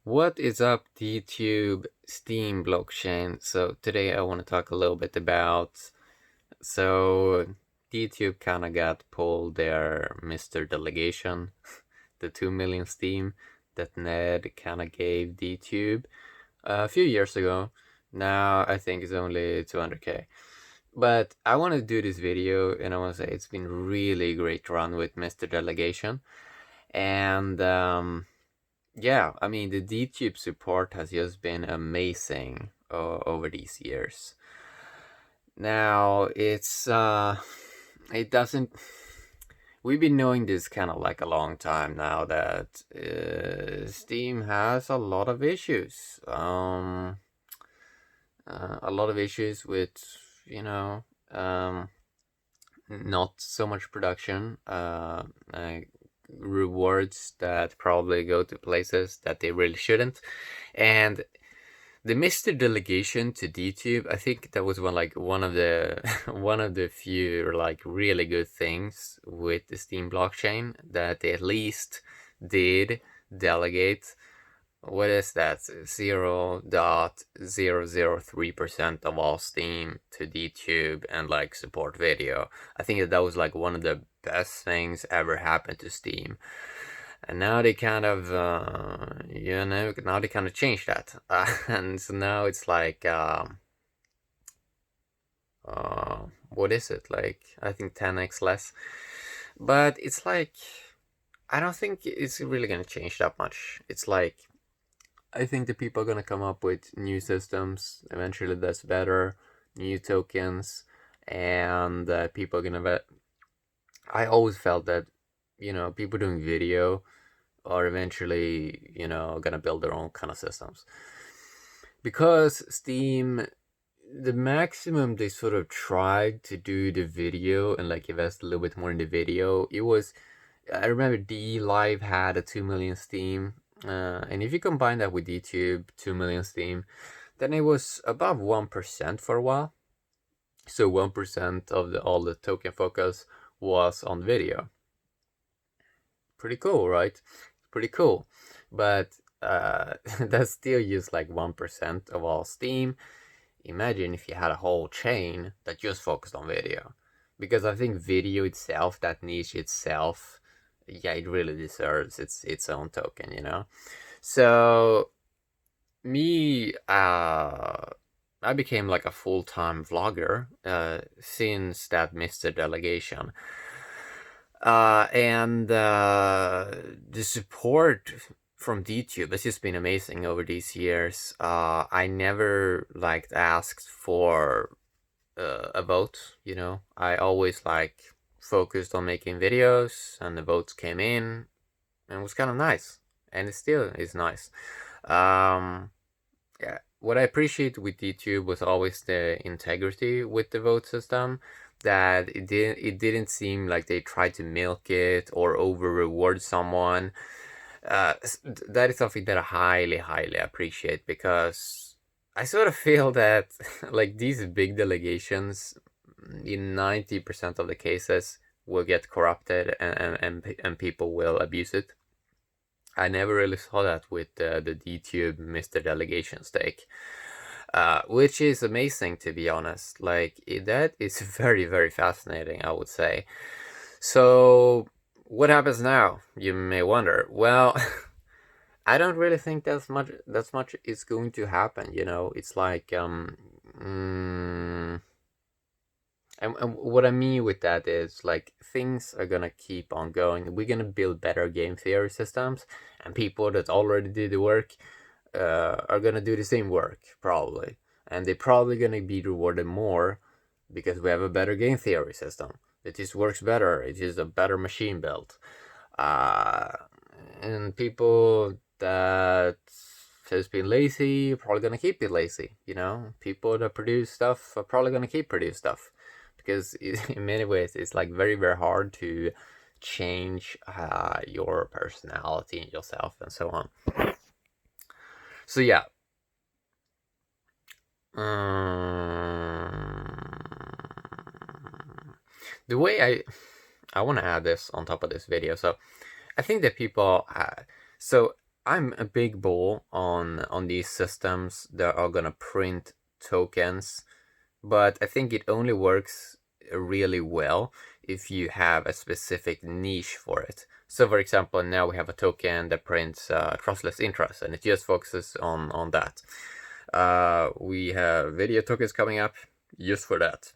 What is up, DTube Steam blockchain? So today I want to talk a little bit about, DTube kind of got pulled their Mr. Delegation, the 2 million Steam that Ned kind of gave DTube a few years ago. Now I think it's only 200k. But I want to do this video and I want to say it's been really great run with Mr. Delegation. And yeah, I mean, the DTube support has just been amazing over these years. Now, it doesn't, we've been knowing this kind of like a long time now that Steam has a lot of issues. A lot of issues with, you know, not so much production, rewards that probably go to places that they really shouldn't. And the Mr. Delegation to DTube, I think that was one of the one of the few like really good things with the Steam blockchain, that they at least did delegate. What is that? 0.003% of all Steam to DTube and like support video. I think that was like one of the best things ever happened to Steam. And now they kind of, now they kind of changed that. And so now it's like, what is it? Like, I think 10x less. But it's like, I don't think it's really going to change that much. It's like, I think the people are going to come up with new systems eventually that's better, new tokens, and people are going to... I always felt that, people doing video are eventually, going to build their own kind of systems. Because Steam, the maximum they sort of tried to do the video and like invest a little bit more in the video, it was... I remember DLive had a 2 million Steam, and if you combine that with DTube, 2 million Steam, then it was above 1% for a while. So 1% of all the token focus was on video. Pretty cool, right? Pretty cool. But that's still just like 1% of all Steam. Imagine if you had a whole chain that just focused on video. Because I think video itself, that niche itself, yeah, it really deserves its own token, So me, I became like a full-time vlogger since that Mr. Delegation. And the support from DTube has just been amazing over these years. I never asked for a vote, I always focused on making videos, and the votes came in, and it was kind of nice, and it still is nice. Yeah, what I appreciate with DTube was always the integrity with the vote system, that it didn't seem like they tried to milk it or over reward someone. That is something that I highly appreciate, because I sort of feel that like these big delegations, in 90% of the cases, will get corrupted and people will abuse it. I never really saw that with the DTube Mr. Delegation stake, which is amazing, to be honest. That is very fascinating, I would say. So what happens now, you may wonder? Well, I don't really think that's much is going to happen, It's like and what I mean with that is, like, things are gonna keep on going. We're gonna build better game theory systems, and people that already did the work are gonna do the same work, probably. And they're probably gonna be rewarded more because we have a better game theory system. It just works better. It is a better machine built. And people that has been lazy are probably gonna keep it lazy, People that produce stuff are probably gonna keep produce stuff, because in many ways it's like very hard to change your personality and yourself and so on. So yeah, the way I want to add this on top of this video. So I think that people so I'm a big bull on these systems that are gonna print tokens, but I think it only works really well if you have a specific niche for it. So for example, now we have a token that prints trustless interest, and it just focuses on that. We have video tokens coming up just for that.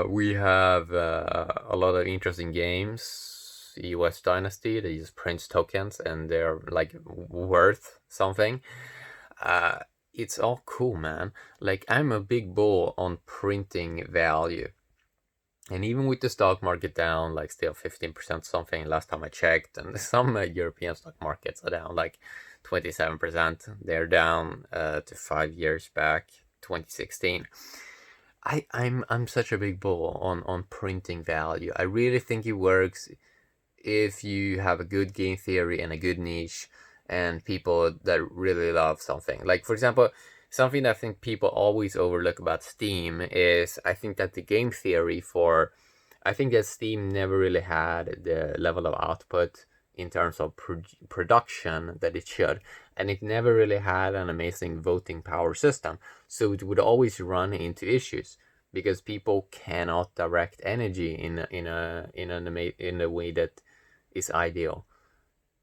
We have a lot of interesting games. US Dynasty, they just print tokens and they're like worth something. It's all cool, man. Like, I'm a big bull on printing value. And even with the stock market down, like still 15% something last time I checked, and some European stock markets are down like 27%. They're down to 5 years back, 2016. I'm such a big bull on printing value. I really think it works if you have a good game theory and a good niche and people that really love something. Like, for example, something that I think people always overlook about Steam is I think that the game theory I think that Steam never really had the level of output in terms of production that it should, and it never really had an amazing voting power system, so it would always run into issues because people cannot direct energy in a way that is ideal.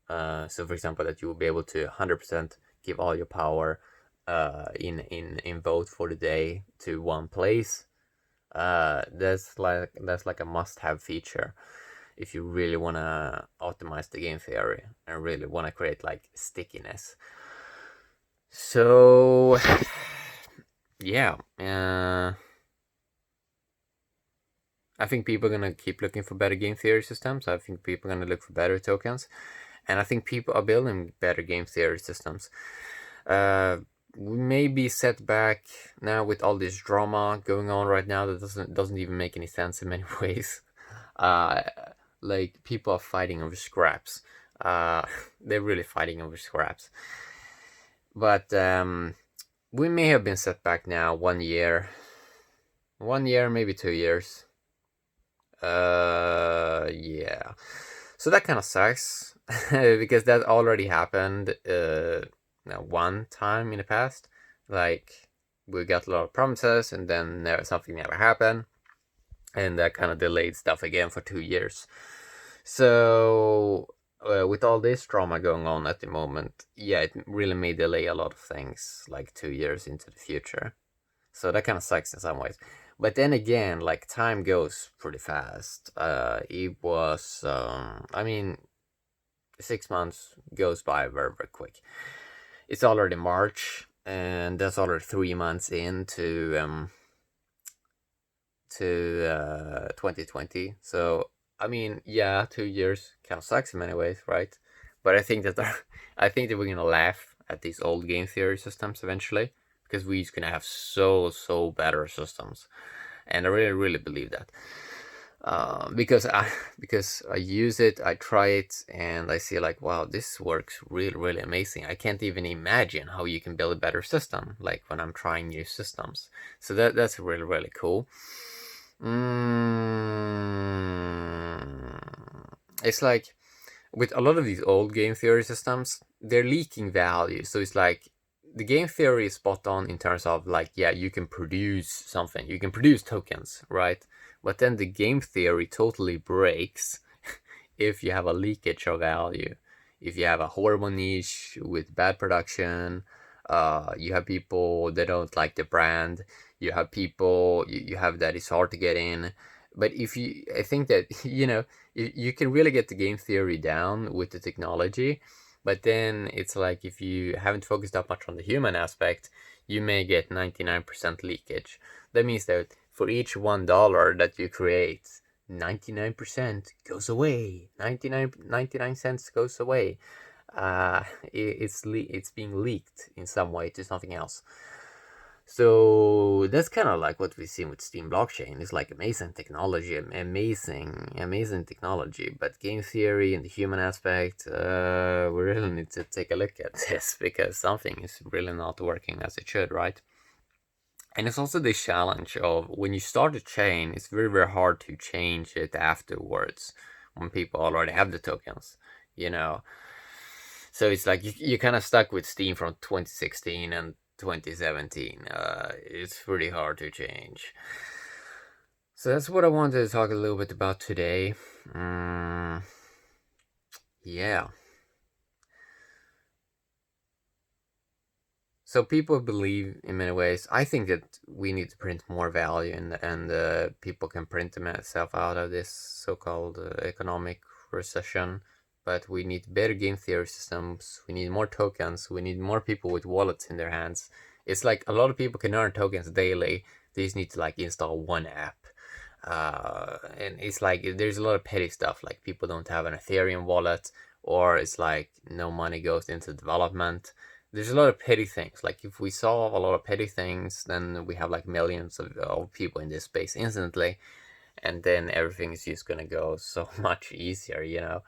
So for example, that you will be able to 100% give all your power in vote for the day to one place. That's like a must-have feature if you really want to optimize the game theory and really want to create like stickiness. So yeah, I think people are gonna keep looking for better game theory systems. I think people are gonna look for better tokens, and I think people are building better game theory systems. We may be set back now with all this drama going on right now that doesn't even make any sense in many ways. Like, people are fighting over scraps. They're really fighting over scraps. But we may have been set back now 1 year, maybe 2 years. Yeah. So that kind of sucks because that already happened one time in the past. Like, we got a lot of promises and then something never happened, and that kind of delayed stuff again for 2 years. So with all this drama going on at the moment, yeah, it really may delay a lot of things like 2 years into the future. So that kind of sucks in some ways. But then again, like, time goes pretty fast. It was, 6 months goes by very, very quick. It's already March, and that's already 3 months into 2020. So, yeah, 2 years kind of sucks in many ways, right? But I think that we're gonna laugh at these old game theory systems eventually, because we're just gonna have so better systems, and I really believe that. Because I use it, I try it, and I see like, wow, this works really amazing. I can't even imagine how you can build a better system, like when I'm trying new systems. So that's really cool. It's like with a lot of these old game theory systems, they're leaking value. So it's like the game theory is spot on in terms of like, yeah, you can produce something, you can produce tokens, right? But then the game theory totally breaks if you have a leakage of value. If you have a horrible niche with bad production, you have people that don't like the brand, you have people you have that it's hard to get in. But I think that, you can really get the game theory down with the technology, but then it's like if you haven't focused that much on the human aspect, you may get 99% leakage. That means that for each $1 that you create, 99% goes away. 99 cents goes away. It's being leaked in some way to something else. So that's kind of like what we've seen with Steam blockchain. It's like amazing technology, amazing technology, but game theory and the human aspect, we really need to take a look at this, because something is really not working as it should, right? And it's also the challenge of when you start a chain, it's very hard to change it afterwards when people already have the tokens, So it's like you kind of stuck with Steam from 2016 and 2017. It's pretty hard to change. So that's what I wanted to talk a little bit about today. Yeah. So people believe in many ways. I think that we need to print more value, and people can print themselves out of this so-called economic recession. But we need better game theory systems. We need more tokens. We need more people with wallets in their hands. It's like a lot of people can earn tokens daily. They just need to like install one app. And it's like there's a lot of petty stuff, like people don't have an Ethereum wallet, or it's like no money goes into development. There's a lot of petty things. Like if we solve a lot of petty things, then we have like millions of people in this space instantly, and then everything is just gonna go so much easier, you know.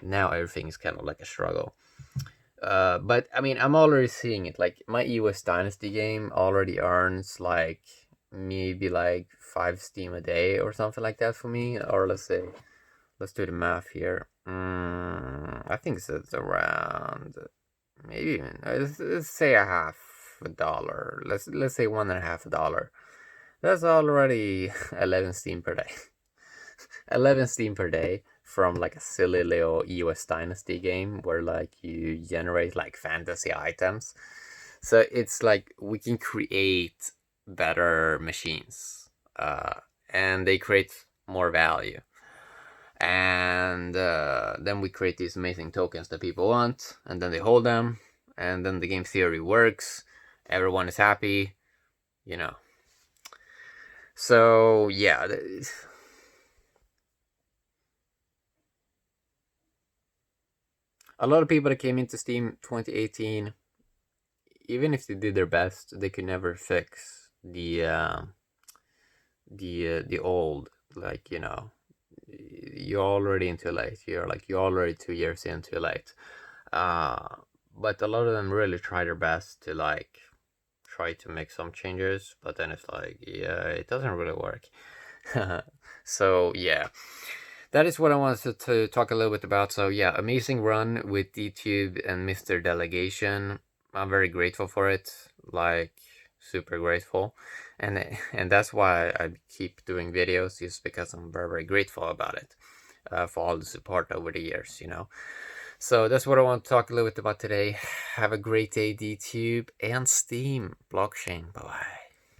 Now everything is kind of like a struggle. But I mean, I'm already seeing it. Like my US Dynasty game already earns like maybe like 5 Steam a day or something like that for me. Or let's do the math here. I think it's around maybe even let's say $0.50. Let's say $1.50. That's already 11 Steam per day. 11 Steam per day from like a silly little US Dynasty game where like you generate like fantasy items. So it's like we can create better machines, and they create more value. And then we create these amazing tokens that people want, and then they hold them, and then the game theory works. Everyone is happy, you know. So yeah, a lot of people that came into Steam 2018, even if they did their best, they could never fix the old, like, you know, you're already in too late. You're already 2 years in too late. But a lot of them really try their best to like try to make some changes, but then it's like, yeah, it doesn't really work. So yeah, that is what I wanted to talk a little bit about. So yeah, amazing run with DTube and Mr. Delegation. I'm very grateful for it, like super grateful, and that's why I keep doing videos, just because I'm very, very grateful about it, for all the support over the years, you know. So that's what I want to talk a little bit about today. Have a great day, DTube and Steam blockchain. Bye bye.